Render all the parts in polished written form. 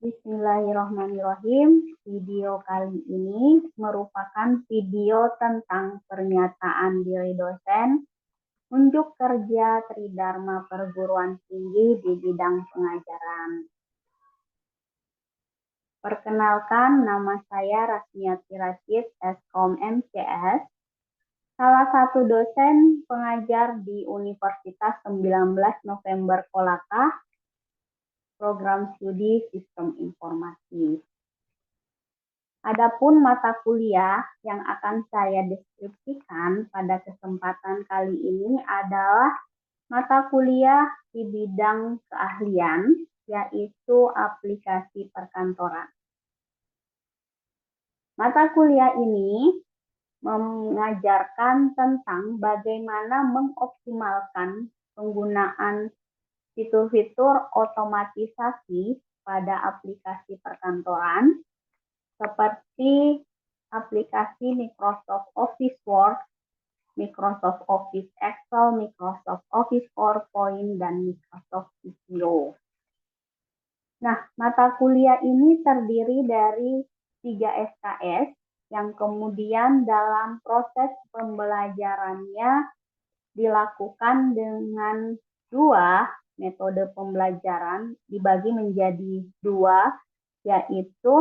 Bismillahirrahmanirrahim. Video kali ini merupakan video tentang pernyataan diri dosen unjuk kerja Tridharma Perguruan Tinggi di bidang pengajaran. Perkenalkan, nama saya Rasmiati Rashid, Skom MCS, salah satu dosen pengajar di Universitas 19 November Kolaka, Program Studi Sistem Informasi. Adapun mata kuliah yang akan saya deskripsikan pada kesempatan kali ini adalah mata kuliah di bidang keahlian, yaitu aplikasi perkantoran. Mata kuliah ini mengajarkan tentang bagaimana mengoptimalkan penggunaan fitur-fitur otomatisasi pada aplikasi perkantoran, seperti aplikasi Microsoft Office Word, Microsoft Office Excel, Microsoft Office PowerPoint, dan Microsoft Visio. Nah, mata kuliah ini terdiri dari 3 SKS yang kemudian dalam proses pembelajarannya dilakukan dengan 2 metode pembelajaran, dibagi menjadi 2, yaitu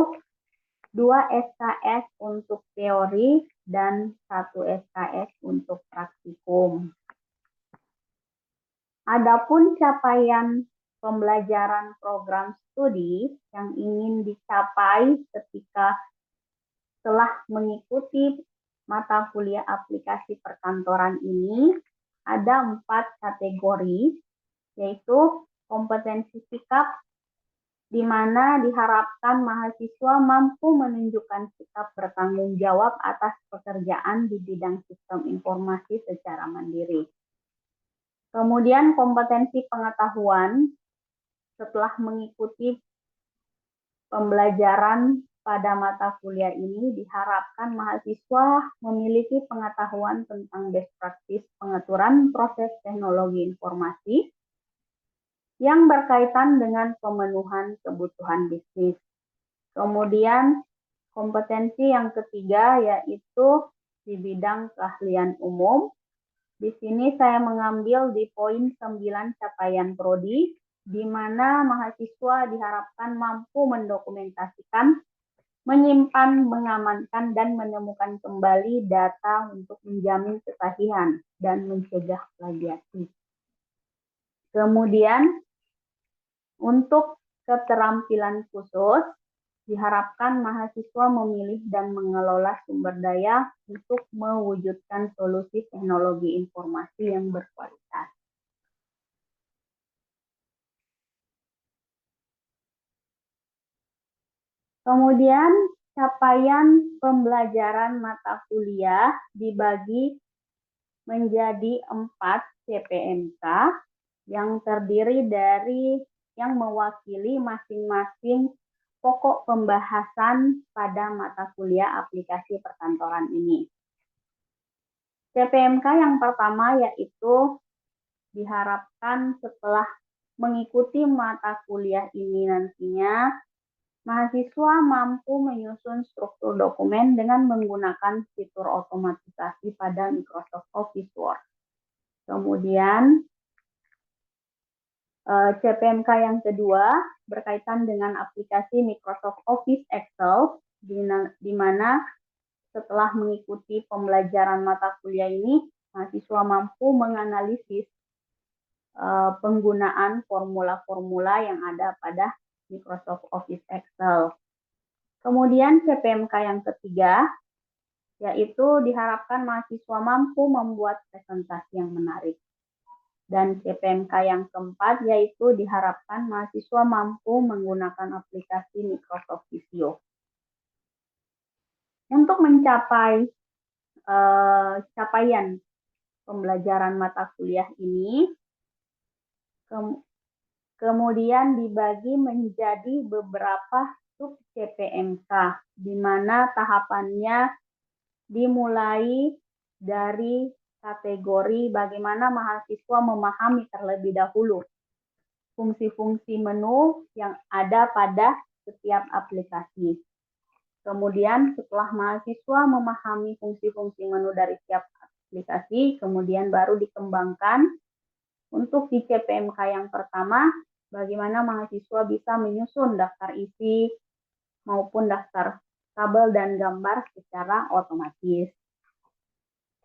2 SKS untuk teori dan 1 SKS untuk praktikum. Adapun capaian pembelajaran program studi yang ingin dicapai ketika setelah mengikuti mata kuliah aplikasi perkantoran ini ada 4 kategori, yaitu kompetensi sikap, di mana diharapkan mahasiswa mampu menunjukkan sikap bertanggung jawab atas pekerjaan di bidang sistem informasi secara mandiri. Kemudian kompetensi pengetahuan, setelah mengikuti pembelajaran pada mata kuliah ini diharapkan mahasiswa memiliki pengetahuan tentang best practice pengaturan proses teknologi informasi yang berkaitan dengan pemenuhan kebutuhan bisnis. Kemudian kompetensi yang ketiga yaitu di bidang keahlian umum. Di sini saya mengambil di poin 9 capaian prodi, di mana mahasiswa diharapkan mampu mendokumentasikan, menyimpan, mengamankan, dan menemukan kembali data untuk menjamin kesahihan dan mencegah plagiarisme. Kemudian untuk keterampilan khusus, diharapkan mahasiswa memilih dan mengelola sumber daya untuk mewujudkan solusi teknologi informasi yang berkualitas. Kemudian, capaian pembelajaran mata kuliah dibagi menjadi 4 CPMK yang terdiri dari yang mewakili masing-masing pokok pembahasan pada mata kuliah aplikasi perkantoran ini. CPMK yang pertama yaitu diharapkan setelah mengikuti mata kuliah ini nantinya, mahasiswa mampu menyusun struktur dokumen dengan menggunakan fitur otomatisasi pada Microsoft Office Word. Kemudian CPMK yang kedua berkaitan dengan aplikasi Microsoft Office Excel, di mana setelah mengikuti pembelajaran mata kuliah ini, mahasiswa mampu menganalisis penggunaan formula-formula yang ada pada Microsoft Office Excel. Kemudian CPMK yang ketiga, yaitu diharapkan mahasiswa mampu membuat presentasi yang menarik. Dan CPMK yang keempat yaitu diharapkan mahasiswa mampu menggunakan aplikasi Microsoft Visio. Untuk mencapai capaian pembelajaran mata kuliah ini, kemudian dibagi menjadi beberapa sub CPMK, di mana tahapannya dimulai dari kategori bagaimana mahasiswa memahami terlebih dahulu fungsi-fungsi menu yang ada pada setiap aplikasi. Kemudian setelah mahasiswa memahami fungsi-fungsi menu dari setiap aplikasi, kemudian baru dikembangkan untuk di CPMK yang pertama, bagaimana mahasiswa bisa menyusun daftar isi maupun daftar tabel dan gambar secara otomatis.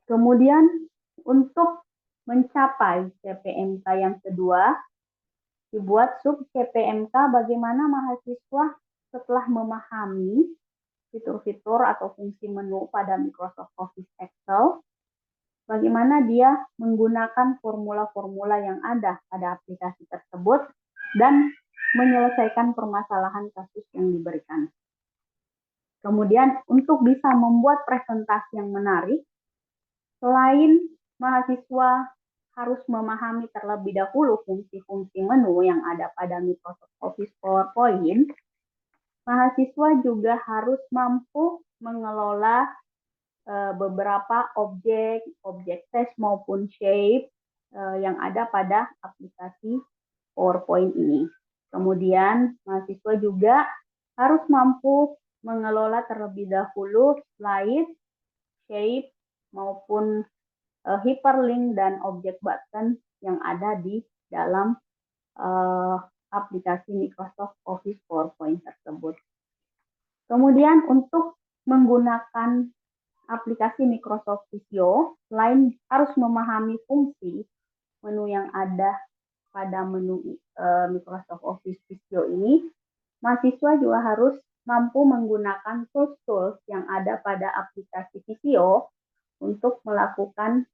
Kemudian untuk mencapai CPMK yang kedua, dibuat sub CPMK bagaimana mahasiswa setelah memahami fitur-fitur atau fungsi menu pada Microsoft Office Excel, bagaimana dia menggunakan formula-formula yang ada pada aplikasi tersebut dan menyelesaikan permasalahan kasus yang diberikan. Kemudian untuk bisa membuat presentasi yang menarik, selain mahasiswa harus memahami terlebih dahulu fungsi-fungsi menu yang ada pada Microsoft Office PowerPoint, mahasiswa juga harus mampu mengelola beberapa objek teks maupun shape yang ada pada aplikasi PowerPoint ini. Kemudian mahasiswa juga harus mampu mengelola terlebih dahulu slide, shape, maupun hyperlink dan objek button yang ada di dalam aplikasi Microsoft Office PowerPoint tersebut. Kemudian untuk menggunakan aplikasi Microsoft Visio, selain harus memahami fungsi menu yang ada pada menu Microsoft Office Visio ini, mahasiswa juga harus mampu menggunakan tools-tools yang ada pada aplikasi Visio untuk melakukan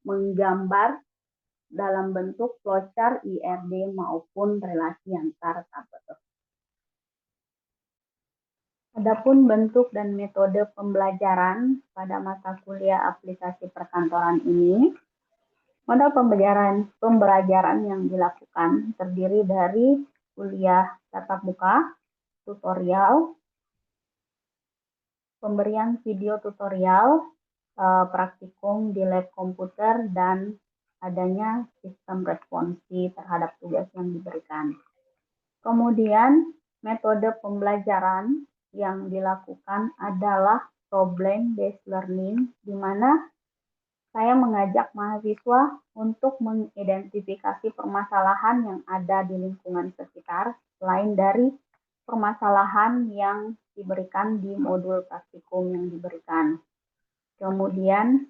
menggambar dalam bentuk flowchart, IRD, maupun relasi antar tabel. Adapun bentuk dan metode pembelajaran pada mata kuliah aplikasi perkantoran ini, model pembelajaran yang dilakukan terdiri dari kuliah tatap muka, tutorial, pemberian video tutorial, praktikum di lab komputer, dan adanya sistem responsi terhadap tugas yang diberikan. Kemudian metode pembelajaran yang dilakukan adalah problem based learning, di mana saya mengajak mahasiswa untuk mengidentifikasi permasalahan yang ada di lingkungan sekitar, selain dari permasalahan yang diberikan di modul praktikum yang diberikan. Kemudian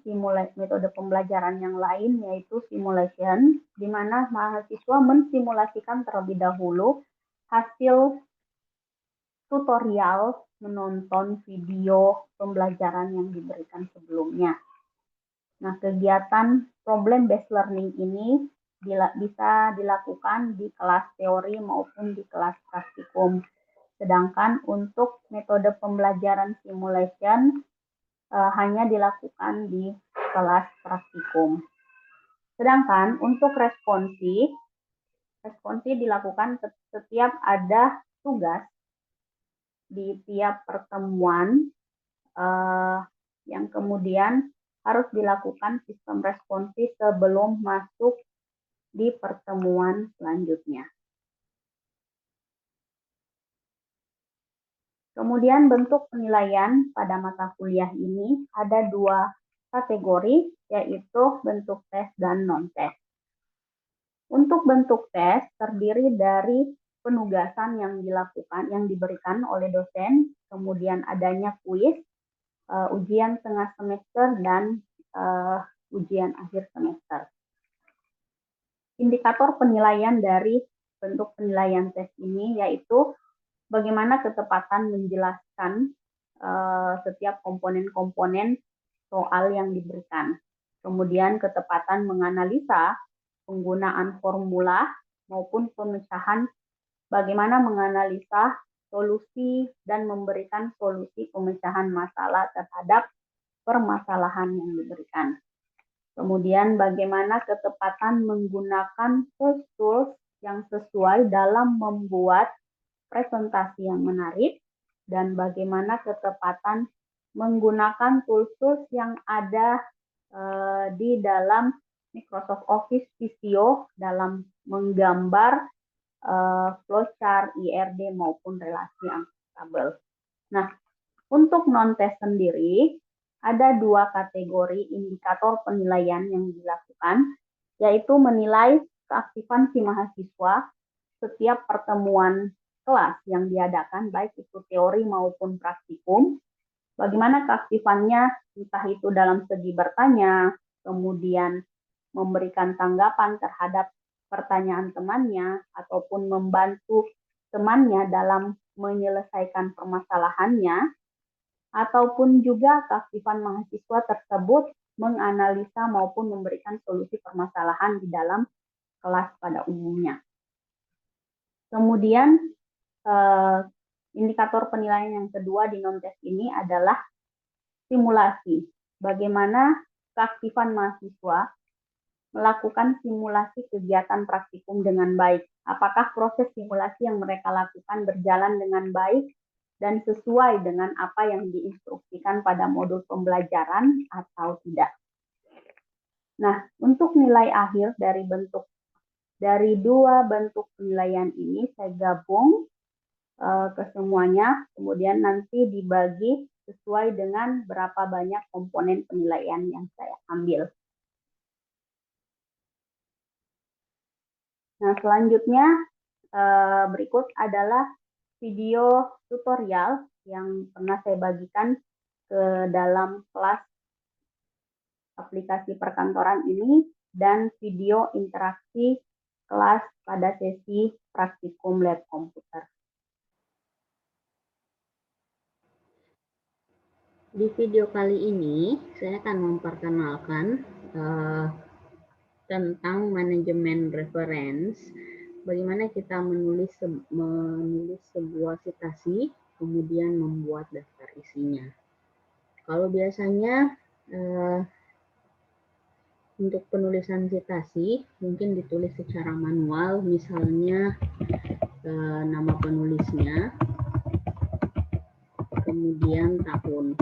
metode pembelajaran yang lain yaitu simulation, di mana mahasiswa mensimulasikan terlebih dahulu hasil tutorial menonton video pembelajaran yang diberikan sebelumnya. Nah, kegiatan problem based learning ini bisa dilakukan di kelas teori maupun di kelas praktikum. Sedangkan untuk metode pembelajaran simulation hanya dilakukan di kelas praktikum. Sedangkan untuk responsi dilakukan setiap ada tugas di tiap pertemuan yang kemudian harus dilakukan sistem responsi sebelum masuk di pertemuan selanjutnya. Kemudian bentuk penilaian pada mata kuliah ini ada dua kategori, yaitu bentuk tes dan non-tes. Untuk bentuk tes terdiri dari penugasan yang diberikan oleh dosen, kemudian adanya kuis, ujian tengah semester, dan ujian akhir semester. Indikator penilaian dari bentuk penilaian tes ini yaitu bagaimana ketepatan menjelaskan setiap komponen-komponen soal yang diberikan. Kemudian ketepatan menganalisa penggunaan formula maupun pemecahan, bagaimana menganalisa solusi dan memberikan solusi pemecahan masalah terhadap permasalahan yang diberikan. Kemudian bagaimana ketepatan menggunakan tools yang sesuai dalam membuat presentasi yang menarik, dan bagaimana ketepatan menggunakan tools yang ada di dalam Microsoft Office Visio dalam menggambar flowchart, IRD, maupun relasi angka tabel. Nah, untuk non-tes sendiri, ada dua kategori indikator penilaian yang dilakukan, yaitu menilai keaktifan si mahasiswa setiap pertemuan kelas yang diadakan, baik itu teori maupun praktikum, bagaimana keaktifannya, entah itu dalam segi bertanya, kemudian memberikan tanggapan terhadap pertanyaan temannya, ataupun membantu temannya dalam menyelesaikan permasalahannya, ataupun juga keaktifan mahasiswa tersebut menganalisa maupun memberikan solusi permasalahan di dalam kelas pada umumnya. Kemudian indikator penilaian yang kedua di non-tes ini adalah simulasi. Bagaimana keaktifan mahasiswa melakukan simulasi kegiatan praktikum dengan baik. Apakah proses simulasi yang mereka lakukan berjalan dengan baik dan sesuai dengan apa yang diinstruksikan pada modul pembelajaran atau tidak. Nah, untuk nilai akhir dari dua bentuk penilaian ini saya gabung ke semuanya, kemudian nanti dibagi sesuai dengan berapa banyak komponen penilaian yang saya ambil. Nah, selanjutnya berikut adalah video tutorial yang pernah saya bagikan ke dalam kelas aplikasi perkantoran ini dan video interaksi kelas pada sesi praktikum lab komputer. Di video kali ini saya akan memperkenalkan tentang manajemen reference, bagaimana kita menulis sebuah citasi, kemudian membuat daftar isinya. Kalau biasanya untuk penulisan citasi mungkin ditulis secara manual, misalnya nama penulisnya, kemudian tahun.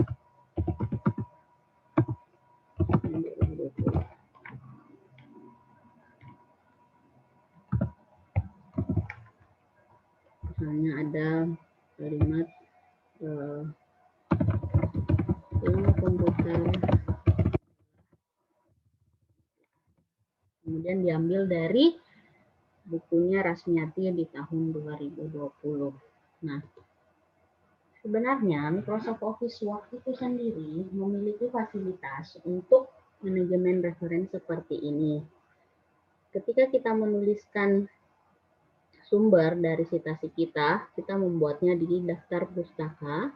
Misalnya ada kalimat ilmu komputer, kemudian diambil dari bukunya Rasmiati di tahun 2020. Nah, sebenarnya Microsoft Office Word itu sendiri memiliki fasilitas untuk manajemen referensi seperti ini. Ketika kita menuliskan sumber dari citasi kita membuatnya di daftar pustaka.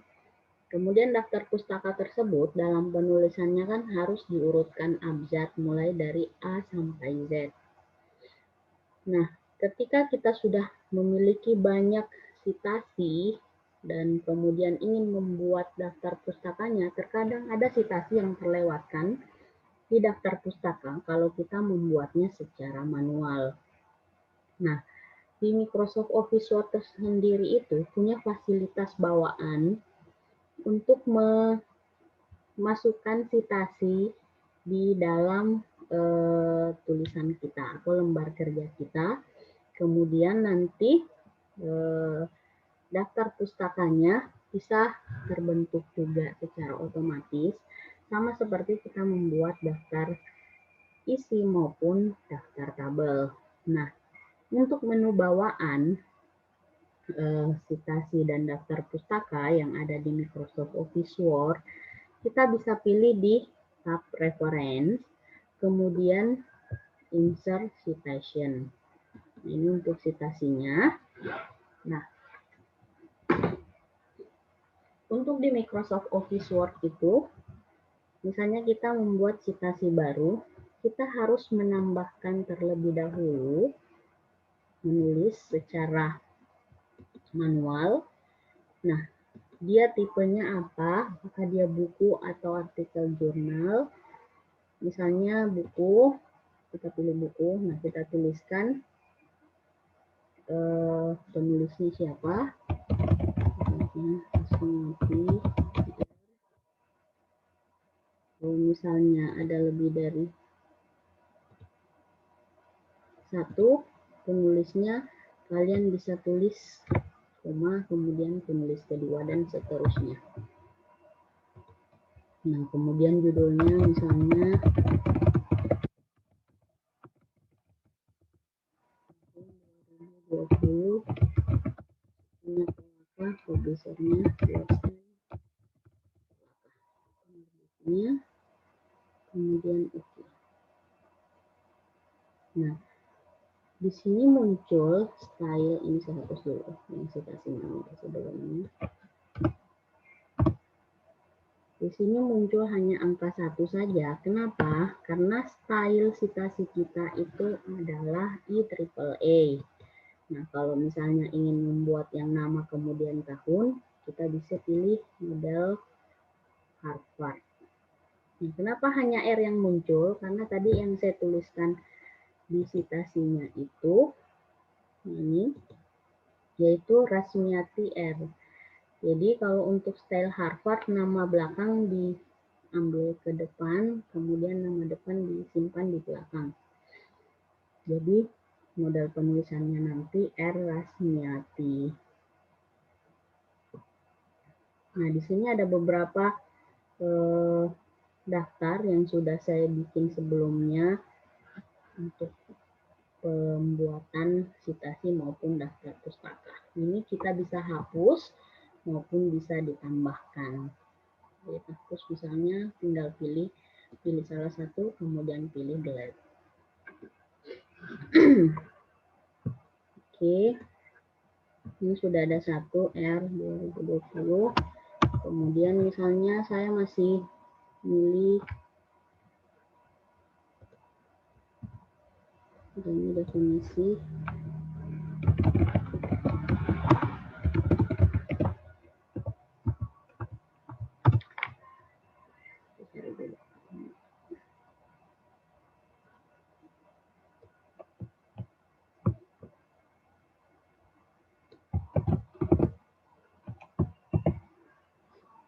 Kemudian daftar pustaka tersebut dalam penulisannya kan harus diurutkan abjad mulai dari A sampai Z. Nah, ketika kita sudah memiliki banyak citasi dan kemudian ingin membuat daftar pustakanya, terkadang ada citasi yang terlewatkan di daftar pustaka kalau kita membuatnya secara manual. Nah, di Microsoft Office Word sendiri itu punya fasilitas bawaan untuk memasukkan citasi di dalam tulisan kita atau lembar kerja kita. Kemudian nanti daftar pustakanya bisa terbentuk juga secara otomatis, sama seperti kita membuat daftar isi maupun daftar tabel. Nah, untuk menu bawaan citasi dan daftar pustaka yang ada di Microsoft Office Word, kita bisa pilih di tab reference, kemudian insert citation. Ini untuk citasinya. Nah, untuk di Microsoft Office Word itu, misalnya kita membuat citasi baru, kita harus menambahkan terlebih dahulu, menulis secara manual. Nah, dia tipenya apa? Apakah dia buku atau artikel jurnal? Misalnya buku, kita pilih buku. Nah, kita tuliskan penulisnya siapa. Kalau misalnya ada lebih dari satu penulisnya, kalian bisa tulis koma, kemudian penulis kedua, dan seterusnya. Nah, kemudian judulnya misalnya publishernya kemudian oke. Nah, di sini muncul style, ini saya hapus dulu yang saya kasih nama sebelumnya. Di sini muncul hanya angka 1 saja. Kenapa? Karena style citasi kita itu adalah IEEE. Nah, kalau misalnya ingin membuat yang nama kemudian tahun, kita bisa pilih model Harvard. Nah, kenapa hanya R yang muncul? Karena tadi yang saya tuliskan di citasinya itu, ini, yaitu Rasmiati R. Jadi kalau untuk style Harvard, nama belakang diambil ke depan, kemudian nama depan disimpan di belakang. Jadi model penulisannya nanti R. Rasmiati. Nah, di sini ada beberapa daftar yang sudah saya bikin sebelumnya untuk pembuatan citasi maupun daftar pustaka. Ini kita bisa hapus maupun bisa ditambahkan. Terus misalnya tinggal pilih salah satu, kemudian pilih delete. Oke, ini sudah ada satu R 2020. Kemudian misalnya saya masih milih ini definisi.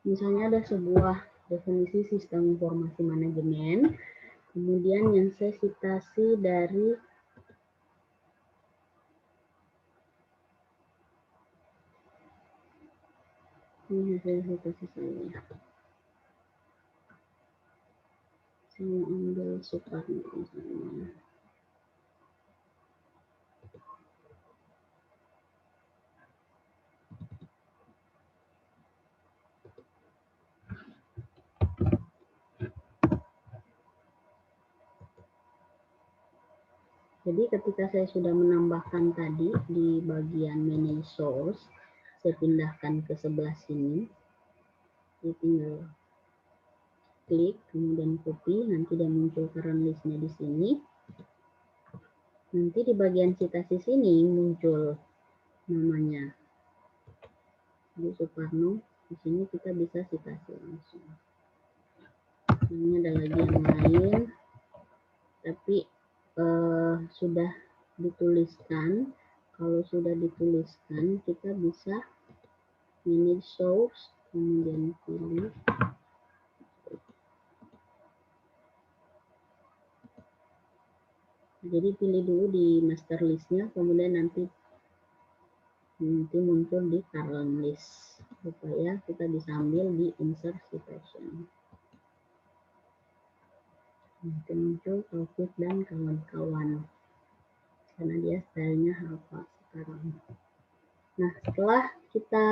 Misalnya ada sebuah definisi sistem informasi manajemen, kemudian yang saya citasi dari ini hasil citasi saya. Saya ambil Soekarno misalnya. Jadi ketika saya sudah menambahkan tadi di bagian manage source, saya pindahkan ke sebelah sini. Saya tinggal klik, kemudian copy, nanti dia muncul current list-nya di sini. Nanti di bagian citasi sini muncul namanya. Di Soekarno, di sini kita bisa citasi langsung. Ini ada lagi yang lain, tapi sudah dituliskan. Kalau sudah dituliskan, kita bisa manage source, kemudian pilih. Jadi pilih dulu di master list-nya, kemudian nanti muncul di current list, supaya kita bisa ambil di insert citation. Nanti muncul Taufik dan kawan-kawan, karena dia stylenya apa sekarang. Nah, setelah kita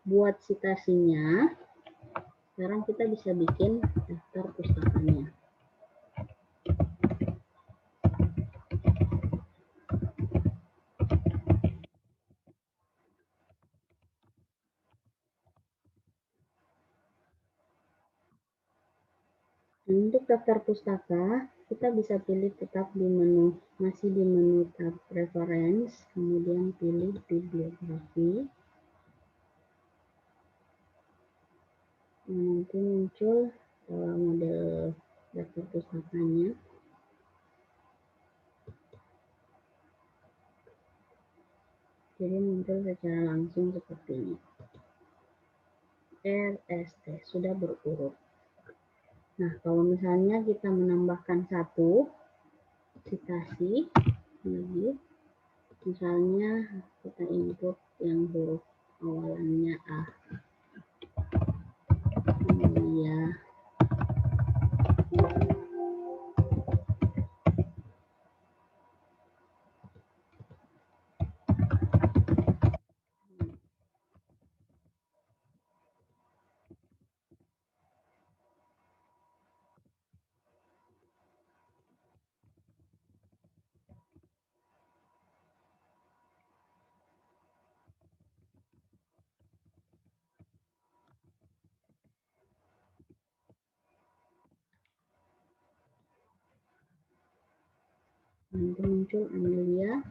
buat citasinya, sekarang kita bisa bikin daftar pustakanya. Untuk daftar pustaka, kita bisa pilih tetap di menu, masih di menu tab preference, kemudian pilih bibliografi. Nanti muncul model daftar pustakanya. Jadi muncul secara langsung seperti ini. RST sudah berurut. Nah, kalau misalnya kita menambahkan satu citasi lagi, Misalnya kita input yang huruf awalannya A. Amelia. Nanti muncul Amelia.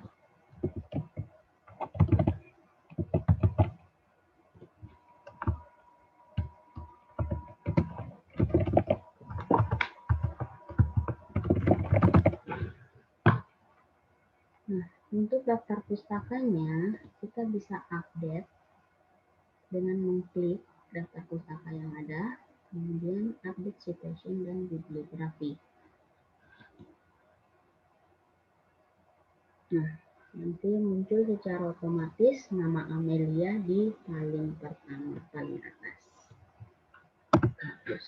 Nah, untuk daftar pustakanya, kita bisa update dengan mengklik daftar pustaka yang ada, kemudian update citation dan bibliografi. Nah, nanti muncul secara otomatis nama Amelia di paling pertama, paling atas. Hapus.